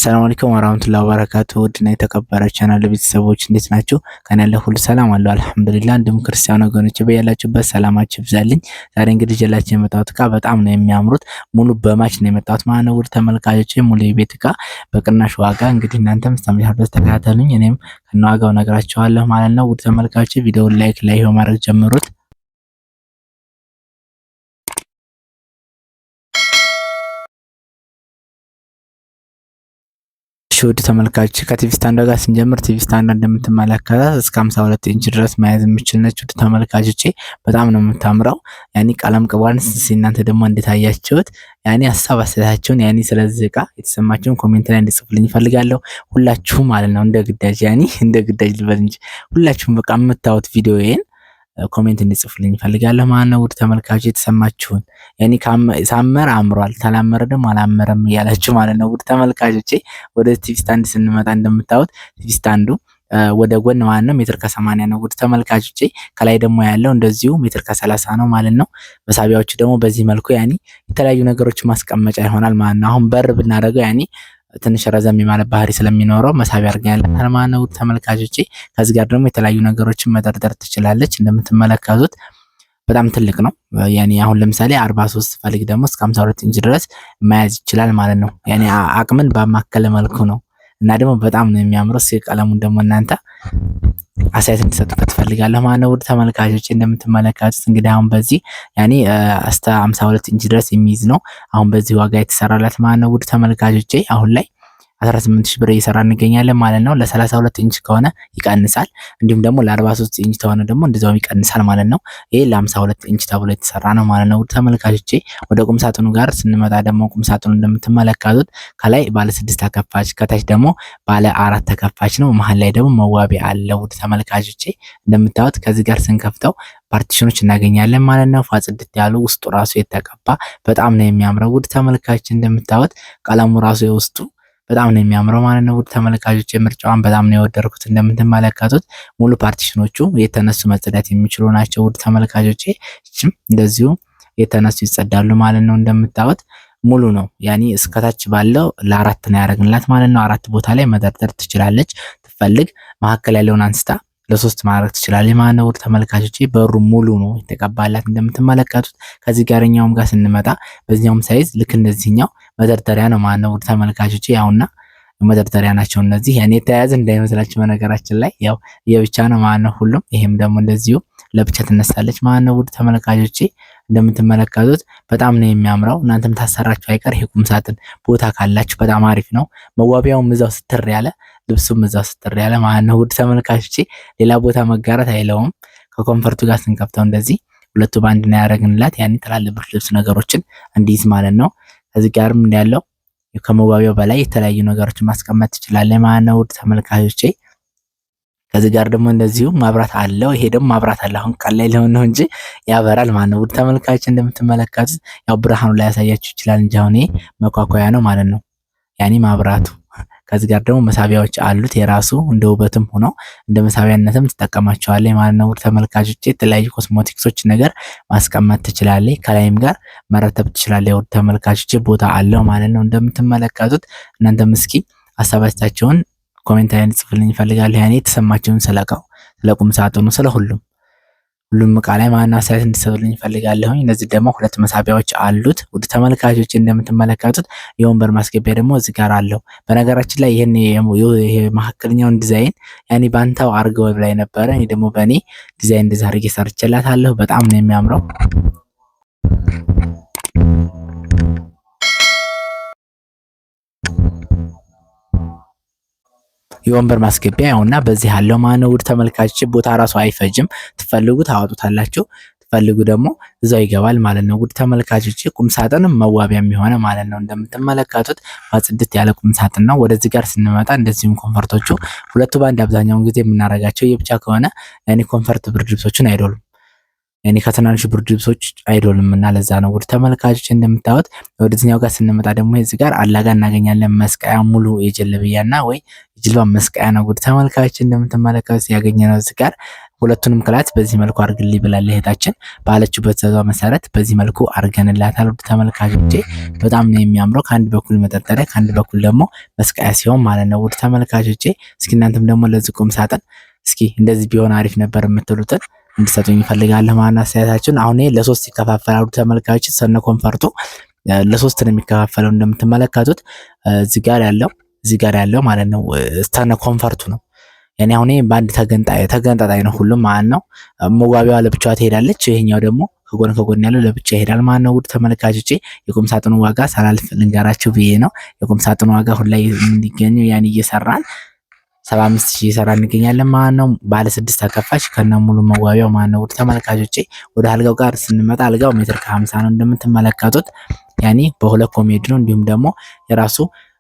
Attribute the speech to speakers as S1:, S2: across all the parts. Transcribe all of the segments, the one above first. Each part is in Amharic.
S1: ሰላም አለይኩም ወራህመቱላሂ ወበረካቱ። ውድና የተከበራችሁ ቻናል ቤተሰቦች እንዴት ናችሁ? ከኔ ያለ ሁሉ ሰላም አለው አልሐምዱሊላህ። እንዲሁም ክርስቲያን ወገኖች በያላችሁበት ሰላማችሁ ይብዛልኝ። ዛሬ እንግዲህ ጀላችን የመጣሁት እቃ በጣም ነው የሚያምሩት። ሙሉ በማች ነው የመጣሁት ማለት ነው። ውድ ተመልካቾች ሙሉ የቤት እቃ በቅናሽ ዋጋ እንግዲህ እናንተም ተመልካቾች ተከታተሉኝ፣ እኔም ከነዋጋው ነግራችኋለሁ ማለት ነው። ውድ ተመልካቾች ቪዲዮውን ላይክ ማድረግ ጀምሩት። ውድ ተመልካቾች ከቲቪ ስታንድ ጋር ስንጀምር ቲቪ ስታንድ እንደምትመለከታት እስከ 52 ኢንች ድረስ መያዝ የምችል ነች። ውድ ተመልካቾቼ በጣም ነው የምታምረው። ያኒ ቀለም ቅቧን እናንተ ደግሞ እንድታያችሁት ያኒ ሀሳብ አስተያየታችሁን ያኒ ስለዚህ እቃ የተሰማችሁን ኮሜንት ላይ እንድጽፉልኝ እፈልጋለሁ። ሁላችሁም ማለት ነው እንደ ግዳጅ ያኒ እንደ ግዳጅ ልበል እንጂ ሁላችሁም በቃ የምታዩት ቪዲዮዬን ኮሜንት እንድጽፉልኝ እፈልጋለሁ ማለት ነው። ውድ ተመልካቾች የተሰማችሁን ያኒ ሳመር አምሯል ተላመረ ደግሞ አላመረም እያላችሁ ማለት ነው። ውድ ተመልካቾቼ ወደ ቲቪ ስታንድ ስንመጣ እንደምታዩት ቲቪ ስታንዱ ወደ ጎን ማለት ነው ሜትር ከ80 ነው። ውድ ተመልካቾቼ ከላይ ደግሞ ያለው እንደዚሁ ሜትር ከ30 ነው ማለት ነው። መሳቢያዎቹ ደግሞ በዚህ መልኩ ያኒ የተለያዩ ነገሮች ማስቀመጫ ይሆናል ማለት ነው። አሁን በር ብናደርገው ያኒ ትንሽ ረዘም የማለት ባህሪ ስለሚኖረው መሳቢያ አድርገን ያለን ማለት ነው። ተመልካቾቼ ከዚህ ጋር ደግሞ የተለያዩ ነገሮችን መደርደር ትችላለች። እንደምትመለከቱት በጣም ትልቅ ነው። ያኔ አሁን ለምሳሌ 43 ፈልግ ደግሞ እስከ 52 ኢንች ድረስ መያዝ ይችላል ማለት ነው። ያኔ አቅምን ባማከለ መልኩ ነው እና ደግሞ በጣም ነው የሚያምረው። ቀለሙን ደግሞ እናንተ አስተያየት እንድትሰጡበት ፈልጋለሁ ማለት ነው። ውድ ተመልካቾች እንደምትመለከቱት እንግዲህ አሁን በዚህ ያኔ እስከ 52 ኢንች ድረስ የሚይዝ ነው። አሁን በዚህ ዋጋ የተሰራላት ማለት ነው። ውድ ተመልካቾቼ አሁን ላይ 18000 ብር እየሰራ እንገኛለን ማለት ነው። ለ32 ኢንች ከሆነ ይቀንሳል፣ እንዲሁም ደግሞ ለ43 ኢንች ከሆነ ደግሞ እንደዛው ይቀንሳል ማለት ነው። ይሄ ለ52 ኢንች ተብሎ የተሰራ ነው ማለት ነው። ውድ ተመልካቾቼ ወደ ቁም ሳጥኑ ጋር ስንመጣ ደግሞ ቁም ሳጥኑ እንደምትመለከቱት ከላይ ባለ 6 ተከፋች ከታች ደግሞ ባለ 4 ተከፋች ነው። መሃል ላይ ደግሞ መዋቢያ አለው። ውድ ተመልካቾቼ እንደምታዩት ከዚህ ጋር ስንከፍተው ፓርቲሽኖች እናገኛለን ማለት ነው። ፋጽድት ያሉ ውስጡ ራሱ የተቀባ በጣም ነው የሚያምረው። ውድ ተመልካቾች እንደምታዩት ቀለሙ ራሱ የውስጡ በጣም ነው የሚያምረው ማለት ነው። ውድ ተመልካቾች ምርጫዋን በጣም ነው የወደድኩት። እንደምትመለከቱት ሙሉ ፓርቲሽኖቹ የተነሱ መጸዳት የሚችሉ ናቸው። ውድ ተመልካቾች እቺም እንደዚሁ የተነሱ ይጸዳሉ ማለት ነው። እንደምታዩት ሙሉ ነው። ያኒ እስከታች ባለው ለአራት ነው ያደረግንላት ማለት ነው። አራት ቦታ ላይ መደርደር ትችላለች። ትፈልግ መካከል ያለውን አንስታ ለሶስት ማድረግ ትችላለች ማለት ነው። ውድ ተመልካቾች በሩ ሙሉ ነው የተቀባላት እንደምትመለከቱት። ከዚህ ጋርኛውም ጋር ስንመጣ በዚህኛውም ሳይዝ ልክ እንደዚህኛው መደርደሪያ ነው ማለት ነው። ውድ ተመልካቾች ያውና መደርደሪያ ናቸው እነዚህ። ያኔ የተያያዘ እንዳይመስላችሁ በነገራችን ላይ ያው የብቻ ነው ማለት ነው ሁሉም። ይሄም ደግሞ እንደዚሁ ለብቻ ትነሳለች ማለት ነው። ውድ ተመልካቾች እንደምትመለከቱት በጣም ነው የሚያምረው። እናንተም ታሰራችሁ አይቀር ይሄ ቁም ሳጥን ቦታ ካላችሁ በጣም አሪፍ ነው። መዋቢያውም እዛው ስትር ያለ ልብሱም እዛው ስትር ያለ ማለት ነው። ውድ ተመልካቾች ሌላ ቦታ መጋራት አይለውም። ከኮንፈርቱ ጋር ስንከፍተው እንደዚህ ሁለቱ ባንድ ነው ያደረግንላት። ያኔ ትላልቅ ልብስ ነገሮችን እንዲይዝ ማለት ነው። ከዚህ ጋርም እንዳለው ከመዋቢያው በላይ የተለያዩ ነገሮችን ማስቀመጥ ትችላለህ ማለት ነው። ውድ ተመልካቾቼ ከዚህ ጋር ደግሞ እንደዚሁ ማብራት አለው። ይሄ ደግሞ ማብራት አለ። አሁን ቀን ላይ ሊሆን ነው እንጂ ያበራል ማለት ነው። ውድ ተመልካቾች እንደምትመለከቱት ያው ብርሃኑ ላይ ያሳያችሁ ይችላል እንጂ አሁን ይሄ መኳኳያ ነው ማለት ነው። ያኔ ማብራቱ ከዚህ ጋር ደግሞ መሳቢያዎች አሉት የራሱ እንደ ውበትም ሆኖ እንደ መሳቢያነትም ትጠቀማቸዋለህ ማለት ነው። ውድ ተመልካቾች የተለያዩ ኮስሞቲክሶች ነገር ማስቀመጥ ትችላለህ። ከላይም ጋር መረተብ ትችላለህ። ውድ ተመልካቾች ቦታ አለው ማለት ነው። እንደምትመለከቱት እናንተም እስኪ ሀሳባችሁን ኮሜንት ላይ ጽፉልኝ እፈልጋለሁ። ያኔ የተሰማችሁን ስለቃው ስለቁም ሳጥኑ ስለሁሉም እቃ ላይ ማና አስተያየት እንድትሰጡልኝ እፈልጋለሁ። እነዚህ ደግሞ ሁለት መሳቢያዎች አሉት። ውድ ተመልካቾች እንደምትመለከቱት የወንበር ማስገቢያ ደግሞ እዚህ ጋር አለው። በነገራችን ላይ ይሄ መካከለኛውን ዲዛይን ያኔ ባንታው አርገው ላይ ነበረ። እኔ ደግሞ በእኔ ዲዛይን እንደዛ አርጌ ሰርቼላታለሁ። በጣም ነው የሚያምረው። የወንበር ማስገቢያ ያውና በዚህ ያለው ማነው። ውድ ተመልካቾች ቦታ ራሱ አይፈጅም። ትፈልጉ ታወጡታላችሁ፣ ትፈልጉ ደግሞ እዛው ይገባል ማለት ነው። ውድ ተመልካቾች ቁም ሳጥንም መዋቢያም የሆነ ማለት ነው። እንደምትመለከቱት ጽድት ያለ ቁም ሳጥን ነው። ወደዚህ ጋር ስንመጣ እንደዚህም ኮንፈርቶቹ ሁለቱ ባንድ አብዛኛውን ጊዜ የምናረጋቸው የብቻ ከሆነ ያኔ ኮንፈርት ብርድ ልብሶችን አይዶሉም። ያኔ ከትናንሽ ብርድ ልብሶች አይዶልም እና ለዛ ነው። ውድ ተመልካቾች እንደምታዩት ወደዚህኛው ጋር ስንመጣ ደግሞ እዚህ ጋር አላጋ እናገኛለን። መስቀያ ሙሉ የጀለብያና ወይ የጅልባ መስቀያ ነው። ውድ ተመልካቾች እንደምትመለከቱት ያገኘነው እዚህ ጋር ሁለቱንም ክላት በዚህ መልኩ አድርግልኝ ብላለች እህታችን። ባለችው በትዕዛዟ መሰረት በዚህ መልኩ አድርገንላታል። ውድ ተመልካቾቼ በጣም ነው የሚያምረው። ከአንድ በኩል መጠርጠሪያ ከአንድ በኩል ደግሞ መስቀያ ሲሆን ማለት ነው። ውድ ተመልካቾቼ እስኪ እናንተም ደግሞ ለዚህ ቁም ሳጥን እስኪ እንደዚህ ቢሆን አሪፍ ነበር የምትሉትን እንድሰጡኝ እፈልጋለሁ ማለት ነው አስተያየታችሁን። አሁን ይሄ ለሶስት ይከፋፈላል። ውድ ተመልካቾች ሰነ ኮንፈርቱ ለሶስት ነው የሚከፋፈለው እንደምትመለከቱት እዚህ ጋር ያለው ማለት ነው ሰነ ኮንፈርቱ ነው። ያኔ አሁን በአንድ ተገንጣጣይ ነው ሁሉም ማለት ነው። መዋቢያዋ ለብቻዋ ትሄዳለች። ይሄኛው ደግሞ ከጎን ያለው ለብቻ ይሄዳል ማለት ነው። ውድ ተመልካቾቼ የቁም ሳጥኑ ዋጋ ሳላልፍ ልንገራችሁ ብዬ ነው። የቁም ሳጥኑ ዋጋ አሁን ላይ የሚገኘው ያን እየሰራን 75,000 እየሰራ እንገኛለን ማለት ነው። ባለ 6 ተከፋች ከነ ሙሉ መዋቢያው ማለት ነው። ውድ ተመልካቾቼ ወደ አልጋው ጋር ስንመጣ አልጋው ሜትር ከ50 ነው እንደምትመለከቱት። ያኔ በሁለት ኮሜዲ ነው እንዲሁም ደግሞ የራሱ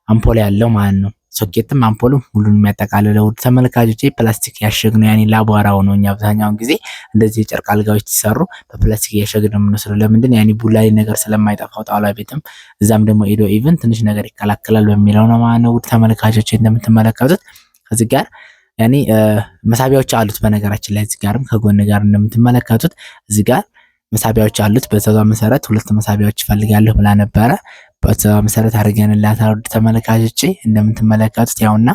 S1: አምፖል ያለው ማለት ነው። ሶኬትም አምፖልም ሁሉንም የሚያጠቃልለው ውድ ተመልካቾቼ ፕላስቲክ ያሸግ ነው። ያኔ ላቧራው ነው። እኛ አብዛኛውን ጊዜ እንደዚህ የጨርቅ አልጋዎች ሲሰሩ በፕላስቲክ ያሸግ ነው የምንወስደው። ለምንድን ያኔ ቡላሊ ነገር ስለማይጠፋው ጣውላ ቤትም እዛም ደግሞ ኤዶ ኢቭን ትንሽ ነገር ይከላከላል በሚለው ነው ማለት ነው። ውድ ተመልካቾቼ እንደምትመለከቱት ከዚህ ጋር ያኔ መሳቢያዎች አሉት። በነገራችን ላይ እዚህ ጋርም ከጎን ጋር እንደምትመለከቱት እዚህ ጋር መሳቢያዎች አሉት። በዛው መሰረት ሁለት መሳቢያዎች ፈልጋለሁ ብላ ነበረ። በዛው መሰረት አድርገንላታል። ውድ ተመልካቾቼ እንደምትመለከቱት ያውና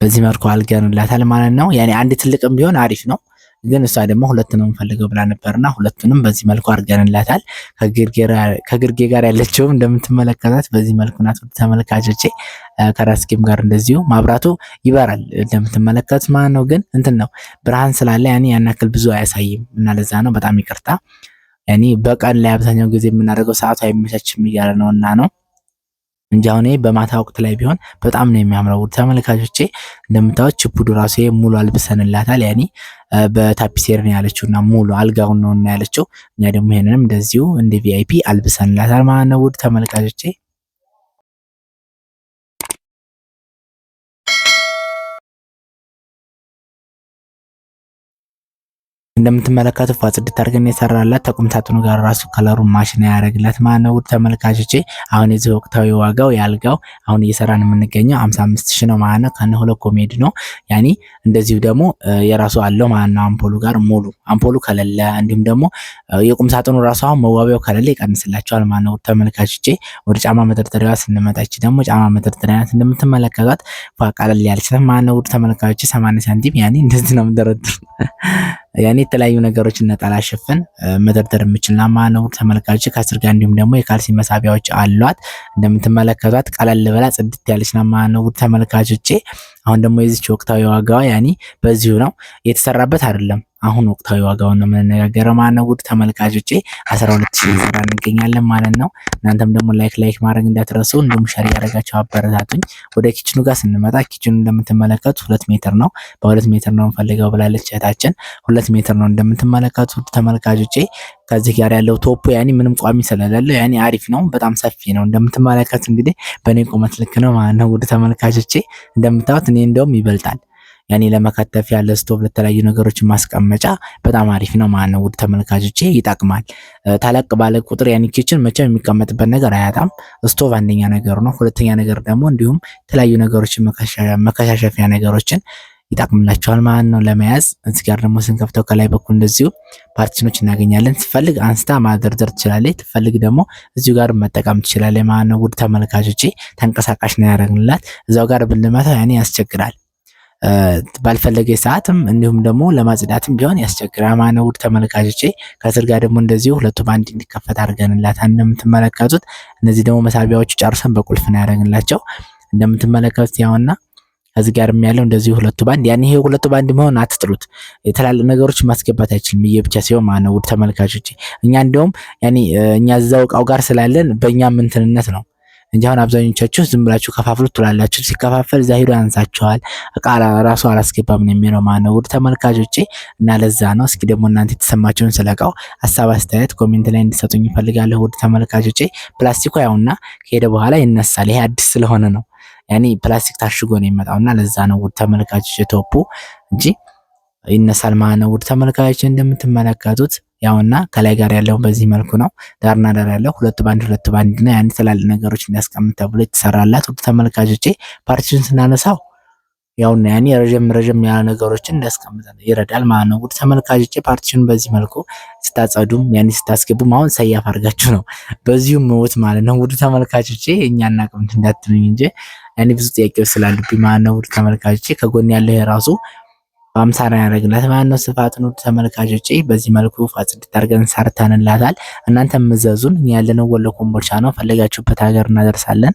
S1: በዚህ መልኩ አድርገንላታል ማለት ነው። ያኔ አንድ ትልቅም ቢሆን አሪፍ ነው፣ ግን እሷ ደግሞ ሁለት ነው የምፈልገው ብላ ነበርና ሁለቱንም በዚህ መልኩ አድርገንላታል። ከግርጌ ጋር ያለችው እንደምትመለከታት በዚህ መልኩ ናት። ውድ ተመልካቾቼ ከራስጌም ጋር እንደዚሁ ማብራቱ ይበራል እንደምትመለከቱት ማለት ነው። ግን እንትን ነው ብርሃን ስላለ ያኔ ያን ያክል ብዙ አያሳይም እና ለዛ ነው በጣም ይቅርታ። ያኔ በቀን ላይ አብዛኛው ጊዜ የምናደርገው ሰዓቱ አይመቻችም እያለ ነውና ነው እንጂ አሁን በማታ ወቅት ላይ ቢሆን በጣም ነው የሚያምረው። ውድ ተመልካቾቼ እንደምታዩት ችፑዱ ራሱ ሙሉ አልብሰንላታል። ያኔ በታፒሴር ነው ያለችውና ሙሉ አልጋውን ነው እና ያለችው። እኛ ደግሞ ይሄንንም እንደዚሁ እንደ ቪአይፒ አልብሰንላታል ማለት ነው። ውድ ተመልካቾቼ እንደምትመለከቱት ፋጽድት አድርገን የሰራላት ተቁም ሳጥኑ ጋር ራሱ ከለሩን ማሽን ያደርግላት ማለት ነው። ውድ ተመልካቾቼ አሁን የዚህ ወቅታዊ ዋጋው ያልጋው አሁን እየሰራን የምንገኘው 55,000 ነው ማለት ነው። ከነ ሁለት ኮሜዲ ነው ያኔ እንደዚሁ ደግሞ የራሱ አለው ማለት ነው። አምፖሉ ጋር ሙሉ አምፖሉ ከሌለ እንዲሁም ደግሞ የቁም ሳጥኑ ራሱ አሁን መዋቢያው ከሌለ ይቀንስላቸዋል ማለት ነው። ውድ ተመልካቾቼ ወደ ጫማ መደርደሪያዋ ስንመጣች ደግሞ ጫማ መደርደሪያ ናት እንደምትመለከቷት ፋቃለል ያለች ማለት ነው። ውድ ተመልካቾቼ 80 ሳንቲም ያኔ እንደዚህ ነው የምደረድር ያኔ የተለያዩ ነገሮችን ነጠላ ሽፍን መደርደር የምችልና ማለት ነው። ተመልካቾች ከስር ጋር እንዲሁም ደግሞ የካልሲ መሳቢያዎች አሏት እንደምትመለከቷት ቀለል ብላ ጽድት ያለች ነው ማለት ነው። ተመልካቾቼ አሁን ደግሞ የዚች ወቅታዊ ዋጋዋ ያኔ በዚሁ ነው የተሰራበት አይደለም። አሁን ወቅታዊ ዋጋውን ነው የምንነጋገረው ማለት ነው። ውድ ተመልካቾቼ 12,000 እየሰራ እንገኛለን ማለት ነው። እናንተም ደግሞ ላይክ ማድረግ እንዳትረሱ፣ እንዲሁም ሸር ያደረጋችሁ አበረታቱኝ። ወደ ኪችኑ ጋር ስንመጣ ኪችኑ እንደምትመለከቱት 2 ሜትር ነው። በ2 ሜትር ነው ፈልገው ብላለች እህታችን። 2 ሜትር ነው እንደምትመለከቱት ተመልካቾቼ። ከዚህ ጋር ያለው ቶፑ ያኔ ምንም ቋሚ ስለሌለው ያኔ አሪፍ ነው። በጣም ሰፊ ነው እንደምትመለከቱት። እንግዲህ በኔ ቁመት ልክ ነው ማለት ነው። ውድ ተመልካቾቼ እንደምታዩት እኔ እንደውም ይበልጣል። ያኔ ለመከተፍ ያለ ስቶቭ ለተለያዩ ነገሮች ማስቀመጫ በጣም አሪፍ ነው ማለት ነው። ውድ ተመልካቾቼ ይጠቅማል። ታለቅ ባለ ቁጥር ያኔ ኪችን መቼም የሚቀመጥበት ነገር አያጣም። ስቶቭ አንደኛ ነገር ነው። ሁለተኛ ነገር ደግሞ እንዲሁም የተለያዩ ነገሮችን መከሻሸፊያ ነገሮችን ይጠቅምላቸዋል ማለት ነው ለመያዝ። እዚህ ጋር ደግሞ ስንከፍተው ከላይ በኩል እንደዚሁ ፓርቲሽኖች እናገኛለን። ትፈልግ አንስታ ማደርደር ትችላለች፣ ትፈልግ ደግሞ እዚሁ ጋር መጠቀም ትችላለች ማለት ነው። ውድ ተመልካቾቼ ተንቀሳቃሽ ነው ያደረግንላት። እዛው ጋር ብንመታው ያኔ ያስቸግራል። ባልፈለገ ሰዓትም እንዲሁም ደግሞ ለማጽዳትም ቢሆን ያስቸግራል ማለት ነው። ውድ ተመልካቾቼ ከስር ጋር ደግሞ እንደዚሁ ሁለቱ ባንድ እንዲከፈት አድርገንላት እንደምትመለከቱት። እነዚህ ደግሞ መሳቢያዎቹ ጨርሰን በቁልፍ ነው ያደረግንላቸው እንደምትመለከቱት ያውና ከዚህ ጋር ያለው እንደዚሁ ሁለቱ ባንድ ያኔ ይሄ ሁለቱ ባንድ መሆን አትጥሉት። የተላለ ነገሮች ማስገባት አይችልም ብቻ ሲሆን ማለት ነው። ውድ ተመልካቾቼ እኛ እንደውም ያኔ እኛ እዛው እቃው ጋር ስላለን በእኛም እንትንነት ነው እንጂ አሁን አብዛኞቻችሁ ዝም ብላችሁ ከፋፍሉት ትላላችሁ። ሲከፋፈል እዛ ሄዶ ያንሳችኋል። እቃ ራሱ አላስገባም ነው የሚለው ማለት ነው። ውድ ተመልካቾቼ እና ለዛ ነው። እስኪ ደግሞ እናንተ የተሰማችሁን ስለቃው ሀሳብ አስተያየት ኮሜንት ላይ እንድትሰጡኝ እፈልጋለሁ። ውድ ተመልካቾቼ ፕላስቲኩ ያውና ከሄደ በኋላ ይነሳል። ይሄ አዲስ ስለሆነ ነው ያኔ ፕላስቲክ ታሽጎ ነው የሚመጣውና ለዛ ነው ውድ ተመልካቾቼ ቶፑ እንጂ ይነሳል ማለት ነው። ውድ ተመልካቾቼ እንደምትመለከቱት ያውና ከላይ ጋር ያለው በዚህ መልኩ ነው። ዳርና ዳር ያለው ሁለት ባንድ ነው። ያን ትላልቅ ነገሮች እንዲያስቀምጥ ተብሎ የተሰራላት። ውድ ተመልካቾቼ ፓርቲሽን ስናነሳው ያው ያኔ ረጀም ያለ ነገሮችን እንዲያስቀምጥ ይረዳል ማለት ነው። ውድ ተመልካቾቼ ፓርቲሽን በዚህ መልኩ ስታጸዱም ያኔ ስታስገቡም አሁን ሰያፍ አድርጋችሁ ነው በዚሁም መውት ማለት ነው። ውድ ተመልካቾቼ እኛ እናቅምት እንዳትሉኝ እንጂ ያኔ ብዙ ጥያቄዎች ስላሉብኝ ማለት ነው። ውድ ተመልካቾቼ ከጎን ያለው የራሱ በአምሳና ያደረግላት ማለት ነው። ስፋቱን ውድ ተመልካቾቼ በዚህ መልኩ ጽድት አድርገን ሰርተንላታል። እናንተም እዘዙን። ያለነው ወሎ ኮምቦልቻ ነው። ፈለጋችሁበት ሀገር እናደርሳለን።